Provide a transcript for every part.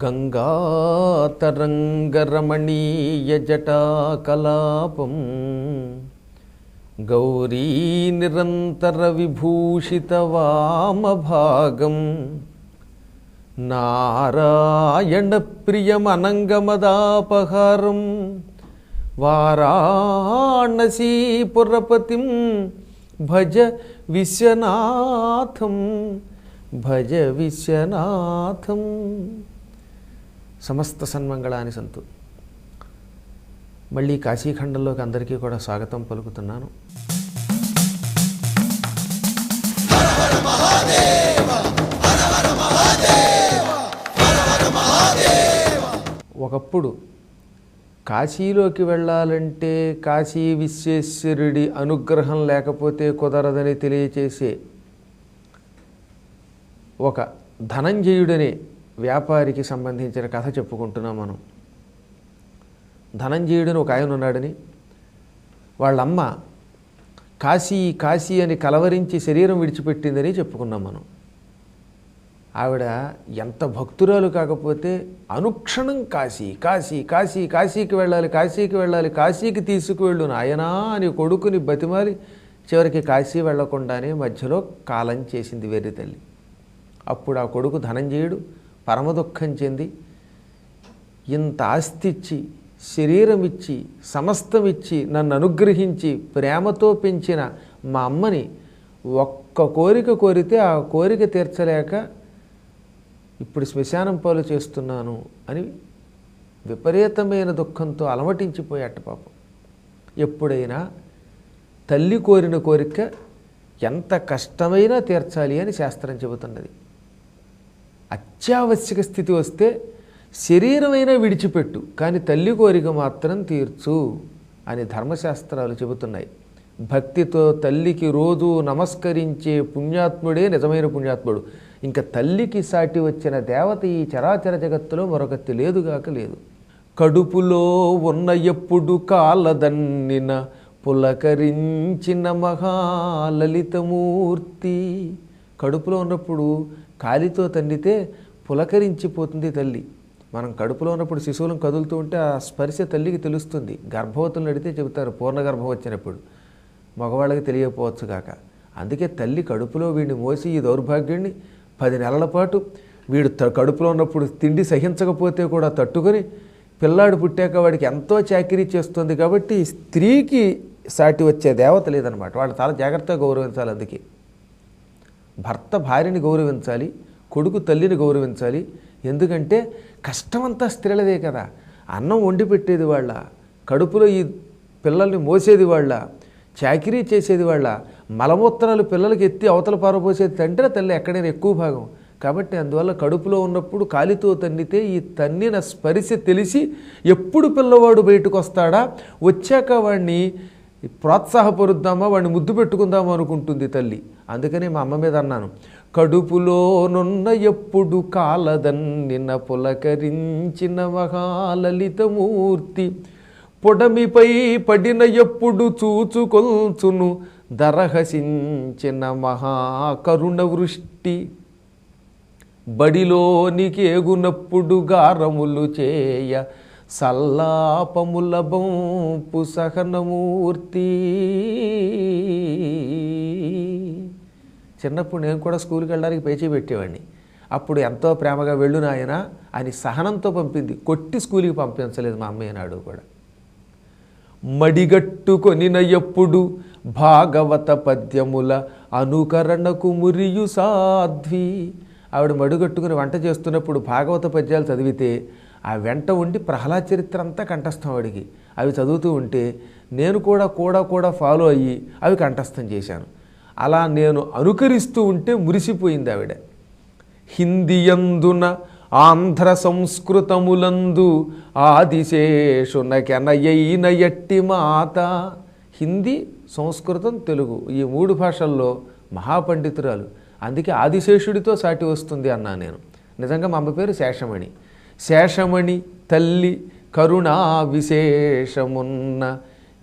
గంగాతరంగరమణీయజటాకలాపం గౌరీ నిరంతరవిభూషితవామభాగం నారాయణప్రియమనంగమదాపహారం వారాణసీపురపతిం భజ విశ్వనాథం భజ విశ్వనాథం. సమస్త సన్మంగళాని సంతు. మళ్ళీ కాశీఖండంలోకి అందరికీ కూడా స్వాగతం పలుకుతున్నాను. ఒకప్పుడు కాశీలోకి వెళ్ళాలంటే కాశీ విశ్వేశ్వరుడి అనుగ్రహం లేకపోతే కుదరదని తెలియచేసే ఒక ధనంజయుడనే వ్యాపారికి సంబంధించిన కథ చెప్పుకుంటున్నాం మనం. ధనంజయుడని ఒక ఆయన ఉన్నాడని, వాళ్ళమ్మ కాశీ కాశీ అని కలవరించి శరీరం విడిచిపెట్టిందని చెప్పుకున్నాం మనం. ఆవిడ ఎంత భక్తురాలు కాకపోతే అనుక్షణం కాశీ కాశీ కాశీ కాశీకి వెళ్ళాలి కాశీకి వెళ్ళాలి కాశీకి తీసుకువెళ్ళు నాయనా అని కొడుకుని బతిమాలి చివరికి కాశీ వెళ్లకుండానే మధ్యలో కాలం చేసింది వెర్రి తల్లి. అప్పుడు ఆ కొడుకు ధనంజయుడు పరమ దుఃఖం చెంది, ఇంత ఆస్తి ఇచ్చి శరీరం ఇచ్చి సమస్తం ఇచ్చి నన్ను అనుగ్రహించి ప్రేమతో పెంచిన మా అమ్మని ఒక్క కోరిక కోరితే ఆ కోరిక తీర్చలేక ఇప్పుడు శ్మశానం పాలు చేస్తున్నాను అని విపరీతమైన దుఃఖంతో అలమటించిపోయాట పాపం. ఎప్పుడైనా తల్లి కోరిన కోరిక ఎంత కష్టమైనా తీర్చాలి అని శాస్త్రం చెబుతున్నది. అత్యావశ్యక స్థితి వస్తే శరీరమైనా విడిచిపెట్టు, కానీ తల్లి కోరిక మాత్రం తీర్చు అని ధర్మశాస్త్రాలు చెబుతున్నాయి. భక్తితో తల్లికి రోజు నమస్కరించే పుణ్యాత్ముడే నిజమైన పుణ్యాత్ముడు. ఇంకా తల్లికి సాటి వచ్చిన దేవత ఈ చరాచర జగత్తులో మరొకటి లేదుగాక లేదు. కడుపులో ఉన్న ఎప్పుడు కాలదన్నిన పులకరించిన మహాలలితమూర్తి. కడుపులో ఉన్నప్పుడు కాలితో తన్నితే పులకరించిపోతుంది తల్లి. మనం కడుపులో ఉన్నప్పుడు శిశువులను కదులుతూ ఉంటే ఆ స్పర్శ తల్లికి తెలుస్తుంది. గర్భవతులను అడిగితే చెబుతారు పూర్ణ గర్భం వచ్చినప్పుడు, మగవాళ్ళకి తెలియకపోవచ్చు కాక. అందుకే తల్లి కడుపులో వీడిని మోసి ఈ దౌర్భాగ్యుడిని 10 నెలల పాటు వీడు కడుపులో ఉన్నప్పుడు తిండి సహించకపోతే కూడా తట్టుకొని పిల్లాడు పుట్టాక వాడికి ఎంతో చాకిరీ చేస్తుంది. కాబట్టి స్త్రీకి సాటి వచ్చే దేవత లేదనమాట. వాళ్ళు చాలా జాగ్రత్తగా గౌరవించాలి. అందుకే భర్త భార్యని గౌరవించాలి, కొడుకు తల్లిని గౌరవించాలి. ఎందుకంటే కష్టమంతా స్త్రీలదే కదా. అన్నం వండి పెట్టేది వాళ్ళ, కడుపులో ఈ పిల్లల్ని మోసేది వాళ్ళ, చాకిరీ చేసేది వాళ్ళ, మలమూత్రాలు పిల్లలకి ఎత్తి అవతల పారబోసేది తండ్రి తల్లి ఎక్కడైనా ఎక్కువ భాగం. కాబట్టి అందువల్ల కడుపులో ఉన్నప్పుడు కాలితో తన్నితే ఈ తన్నిన స్పర్శ తెలిసి ఎప్పుడు పిల్లవాడు బయటకు వస్తాడా, వచ్చాక వాడిని ప్రోత్సాహపరుద్దామా, వాడిని ముద్దు పెట్టుకుందామా అనుకుంటుంది తల్లి. అందుకని మా అమ్మ మీద అన్నాను, కడుపులోనున్న ఎప్పుడు కాలదన్నిన పులకరించిన మహాలలితమూర్తి, పొడమిపై పడిన ఎప్పుడు చూచుకొల్చును దరహసించిన మహాకరుణ వృష్టి, బడిలోనికేగునప్పుడు గారములు చేయ సల్లాపముల బంపు సహనమూర్తి. చిన్నప్పుడు నేను కూడా స్కూల్కి వెళ్ళడానికి పేచీ పెట్టేవాడిని. అప్పుడు ఎంతో ప్రేమగా వెళ్ళు నాయనా అని సహనంతో పంపింది, కొట్టి స్కూల్కి పంపించలేదు మా అమ్మ నాడు కూడా. మడిగట్టుకొనిన ఎప్పుడు భాగవత పద్యముల అనుకరణకు మురియు సాధ్వి. ఆవిడ మడిగట్టుకుని వంట చేస్తున్నప్పుడు భాగవత పద్యాలు చదివితే ఆ వెంట ఉండి ప్రహ్లాద చరిత్ర అంతా కంఠస్థం ఆవిడికి. అవి చదువుతూ ఉంటే నేను కూడా ఫాలో అయ్యి అవి కంఠస్థం చేశాను. అలా నేను అనుకరిస్తూ ఉంటే మురిసిపోయింది ఆవిడ. హిందీయందున ఆంధ్ర సంస్కృతములందు ఆదిశేషునకెనయైన ఎట్టి మాత. హిందీ, సంస్కృతం, తెలుగు ఈ 3 భాషల్లో మహాపండితురాలు. అందుకే ఆదిశేషుడితో సాటి వస్తుంది అన్నా నేను. నిజంగా మా అమ్మ పేరు శేషమణి. శేషమణి తల్లి కరుణా విశేషమున్న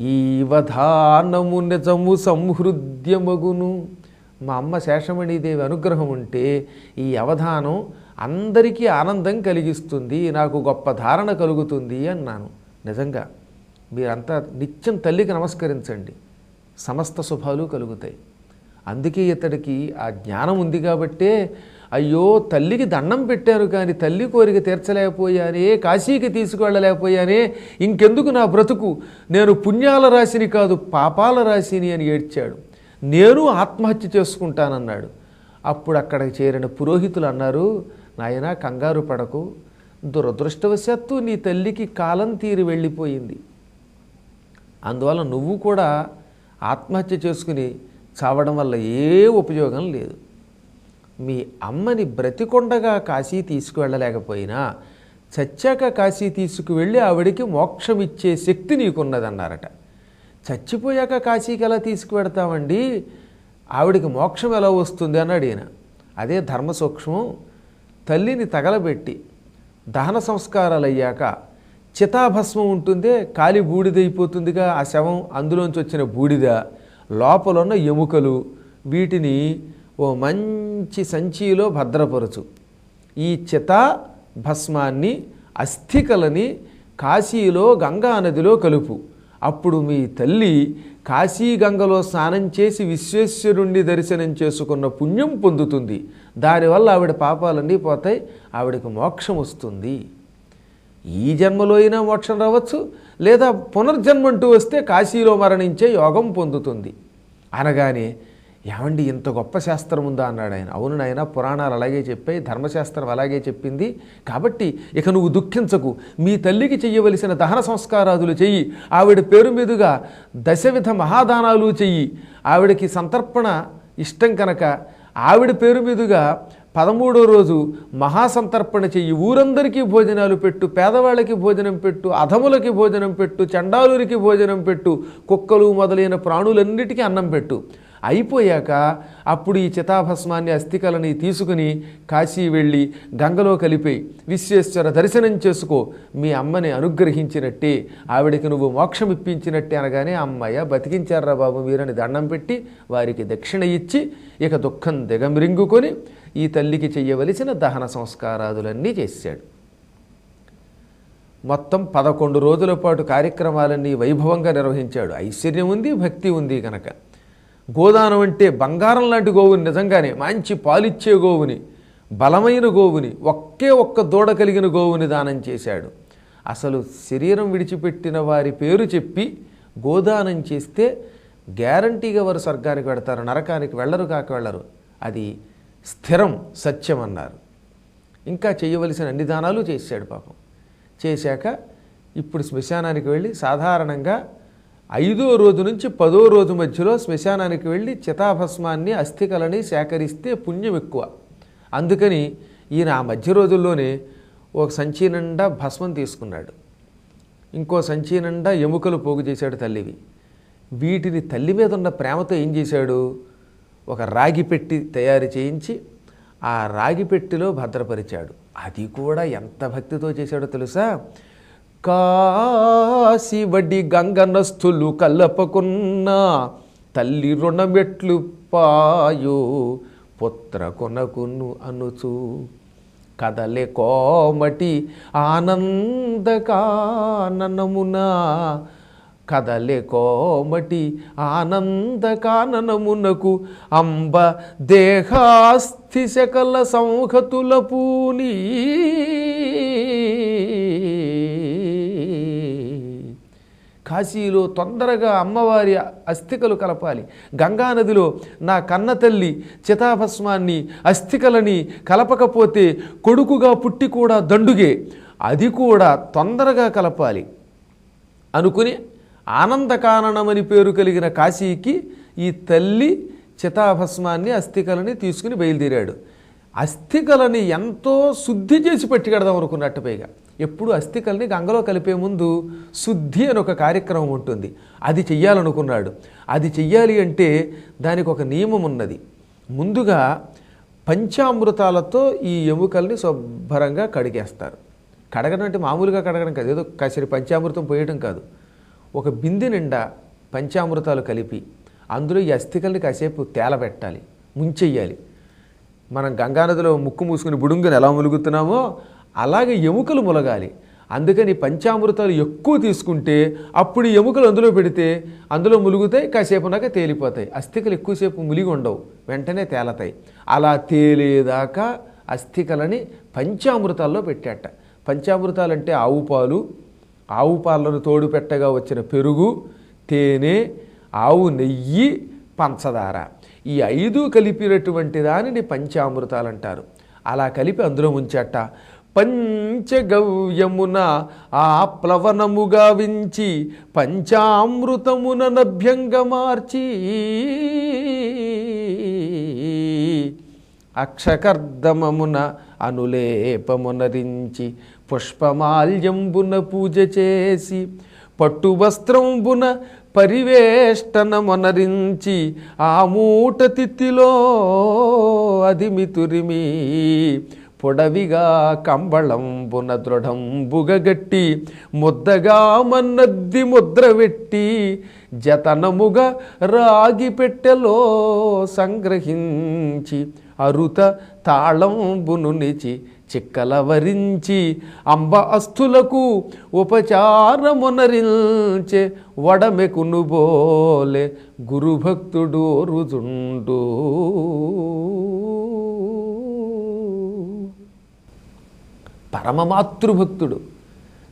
ఈ వధానము నిజము సంహృద్యమగును. మా అమ్మ శేషమణిదేవి అనుగ్రహం ఉంటే ఈ అవధానం అందరికీ ఆనందం కలిగిస్తుంది, నాకు గొప్ప ధారణ కలుగుతుంది అన్నాను. నిజంగా మీరంతా నిత్యం తల్లికి నమస్కరించండి, సమస్త శుభాలు కలుగుతాయి. అందుకే ఇతడికి ఆ జ్ఞానం ఉంది కాబట్టే, అయ్యో తల్లికి దండం పెట్టారు కానీ తల్లి కోరిక తీర్చలేకపోయానే, కాశీకి తీసుకువెళ్ళలేకపోయానే, ఇంకెందుకు నా బ్రతుకు, నేను పుణ్యాల రాశిని కాదు పాపాల రాశిని అని ఏడ్చాడు. నేను ఆత్మహత్య చేసుకుంటానన్నాడు. అప్పుడు అక్కడికి చేరిన పురోహితులు అన్నారు, నాయనా కంగారు పడకు, దురదృష్టవశాత్తు నీ తల్లికి కాలం తీరి వెళ్ళిపోయింది, అందువల్ల నువ్వు కూడా ఆత్మహత్య చేసుకుని చావడం వల్ల ఏ ఉపయోగం లేదు. మీ అమ్మని బ్రతికొండగా కాశీ తీసుకువెళ్ళలేకపోయినా చచ్చాక కాశీ తీసుకువెళ్ళి ఆవిడికి మోక్షం ఇచ్చే శక్తి నీకున్నదన్నారట. చచ్చిపోయాక కాశీకి ఎలా తీసుకువెడతామండి, ఆవిడికి మోక్షం ఎలా వస్తుంది అన్నాడు ఈయన. అదే ధర్మ సూక్ష్మం. తల్లిని తగలబెట్టి దహన సంస్కారాలు అయ్యాక చితాభస్మం ఉంటుందే, కాలి బూడిదైపోతుందిగా ఆ శవం, అందులోంచి వచ్చిన బూడిద, లోపల ఉన్న ఎముకలు, వీటిని ఓ మంచి సంచిలో భద్రపరచు. ఈ చితా భస్మాన్ని, అస్థికలని కాశీలో గంగా నదిలో కలుపు. అప్పుడు మీ తల్లి కాశీ గంగలో స్నానం చేసి విశ్వేశ్వరుణ్ణి దర్శనం చేసుకున్న పుణ్యం పొందుతుంది. దానివల్ల ఆవిడ పాపాలన్నీ పోతాయి, ఆవిడకి మోక్షం వస్తుంది. ఈ జన్మలో అయినా మోక్షం రావచ్చు, లేదా పునర్జన్మంటూ వస్తే కాశీలో మరణించే యోగం పొందుతుంది అనగానే, ఏమండి ఇంత గొప్ప శాస్త్రం ఉందా అన్నాడు ఆయన. అవును నాయన, పురాణాలు అలాగే చెప్పాయి, ధర్మశాస్త్రం అలాగే చెప్పింది. కాబట్టి ఇక నువ్వు దుఃఖించకు, మీ తల్లికి చెయ్యవలసిన దహన సంస్కారాదులు చెయ్యి, ఆవిడ పేరు మీదుగా దశవిధ మహాదానాలు చెయ్యి. ఆవిడకి సంతర్పణ ఇష్టం కనుక ఆవిడ పేరు మీదుగా 13వ రోజు మహాసంతర్పణ చెయ్యి. ఊరందరికీ భోజనాలు పెట్టు, పేదవాళ్ళకి భోజనం పెట్టు, అధములకి భోజనం పెట్టు, చండాలురికి భోజనం పెట్టు, కుక్కలు మొదలైన ప్రాణులన్నిటికీ అన్నం పెట్టు. అయిపోయాక అప్పుడు ఈ చితాభస్మాన్ని, అస్థికలని తీసుకుని కాశీ వెళ్ళి గంగలో కలిపేయి, విశ్వేశ్వర దర్శనం చేసుకో, మీ అమ్మని అనుగ్రహించినట్టే, ఆవిడికి నువ్వు మోక్షం ఇప్పించినట్టే అనగానే, అమ్మయ్య బతికించారా బాబు మీరని దండం పెట్టి వారికి దక్షిణ ఇచ్చి ఇక దుఃఖం దిగమిరింగుకొని ఈ తల్లికి చెయ్యవలసిన దహన సంస్కారాదులన్నీ చేశాడు. మొత్తం 11 రోజుల పాటు కార్యక్రమాలన్నీ వైభవంగా నిర్వహించాడు. ఐశ్వర్యం ఉంది, భక్తి ఉంది కనుక. గోదానం అంటే బంగారం లాంటి గోవుని, నిజంగానే మంచి పాలిచ్చే గోవుని, బలమైన గోవుని, ఒక్క దూడ కలిగిన గోవుని దానం చేశాడు. అసలు శరీరం విడిచిపెట్టిన వారి పేరు చెప్పి గోదానం చేస్తే గ్యారంటీగా వారు స్వర్గానికి వెడతారు, నరకానికి వెళ్ళరు కాక వెళ్ళరు. అది స్థిరం, సత్యం అన్నారు. ఇంకా చేయవలసిన అన్ని దానాలు చేశాడు పాపం. చేశాక ఇప్పుడు శ్మశానానికి వెళ్ళి సాధారణంగా 5వ రోజు నుంచి 10వ రోజు మధ్యలో శ్మశానానికి వెళ్ళి చితాభస్మాన్ని, అస్థికలని సేకరిస్తే పుణ్యం ఎక్కువ. అందుకని ఈయన ఆ మధ్య రోజుల్లోనే ఒక సంచి నిండా భస్మం తీసుకున్నాడు, ఇంకో సంచి నిండా ఎముకలు పోగు చేశాడు తల్లివి. వీటిని తల్లి మీద ఉన్న ప్రేమతో ఏం చేశాడు, ఒక రాగి పెట్టి తయారు చేయించి ఆ రాగి పెట్టిలో భద్రపరిచాడు. అది కూడా ఎంత భక్తితో చేశాడో తెలుసా. కాశీ వడ్డి గంగనస్థులు కల్లపకున్న తల్లి రుణమెట్లు పాయో పుత్ర కొనకును అనుచు కదలే కోమటి ఆనందకాననమునా, కదలే కోమటి ఆనందకాననమునకు అంబ దేహాస్థి శకల సంహతుల పూని. కాశీలో తొందరగా అమ్మవారి అస్థికలు కలపాలి. గంగానదిలో నా కన్న తల్లి చితాభస్మాన్ని, అస్థికలని కలపకపోతే కొడుకుగా పుట్టి కూడా దండుగే, అది కూడా తొందరగా కలపాలి అనుకుని ఆనందకాననమని పేరు కలిగిన కాశీకి ఈ తల్లి చితాభస్మాన్ని, అస్థికలని తీసుకుని బయలుదేరాడు. అస్థికలని ఎంతో శుద్ధి చేసి పట్టుకెడదాం అనుకున్నట్టు. పైగా ఎప్పుడు అస్థికల్ని గంగలో కలిపే ముందు శుద్ధి అని ఒక కార్యక్రమం ఉంటుంది, అది చెయ్యాలనుకున్నాడు. అది చెయ్యాలి అంటే దానికి ఒక నియమం ఉన్నది. ముందుగా పంచామృతాలతో ఈ ఎముకల్ని శుభ్రంగా కడిగేస్తారు. కడగడం అంటే మామూలుగా కడగడం కాదు, ఏదో కాసేపు పంచామృతం పోయడం కాదు. ఒక బిందె నిండా పంచామృతాలు కలిపి అందులో ఈ అస్థికల్ని కాసేపు తేలబెట్టాలి, ముంచెయ్యాలి. మనం గంగానదిలో ముక్కు మూసుకుని బుడుంగుని ఎలా ములుగుతున్నామో అలాగే ఎముకలు ములగాలి. అందుకని పంచామృతాలు ఎక్కువ తీసుకుంటే అప్పుడు ఎముకలు అందులో పెడితే అందులో ములుగుతాయి, కాసేపునాక తేలిపోతాయి. అస్థికలు ఎక్కువసేపు ములిగి ఉండవు, వెంటనే తేలతాయి. అలా తేలేదాకా అస్థికలని పంచామృతాల్లో పెట్టాట. పంచామృతాలంటే ఆవు పాలు, ఆవు పాలను తోడు పెట్టగా వచ్చిన పెరుగు, తేనె, ఆవు నెయ్యి, పంచదార, ఈ 5 కలిపినటువంటి దానిని పంచామృతాలు అంటారు. అలా కలిపి అందులో ఉంచట. పంచగవ్యమున ఆ ప్లవనముగా వించి పంచామృతమున నభ్యంగా మార్చి అక్షకర్దమమున అనులేపమునరించి పుష్పమాల్యంబున పూజ చేసి పట్టు వస్త్రంబున పరివేష్టనమనరించి ఆ మూట తిత్తిలో అదిమితురిమి పొడవిగా కంబళంబున దృఢంబుగట్టి ముద్దగా మన్నద్ది ముద్రవెట్టి జతనముగా రాగి పెట్టెలో సంగ్రహించి అరుత తాళంబును నిచి చిక్కల వరించి అంబ అస్థులకు ఉపచారమునరించే వడమెకును బోలే గురుభక్తుడు రుజుండు. పరమమాతృభక్తుడు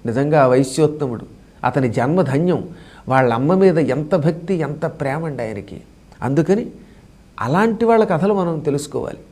నిజంగా వైశ్యోత్తముడు. అతని జన్మధన్యం. వాళ్ళ అమ్మ మీద ఎంత భక్తి, ఎంత ప్రేమ అండి ఆయనకి. అందుకని అలాంటి వాళ్ళ కథలు మనం తెలుసుకోవాలి.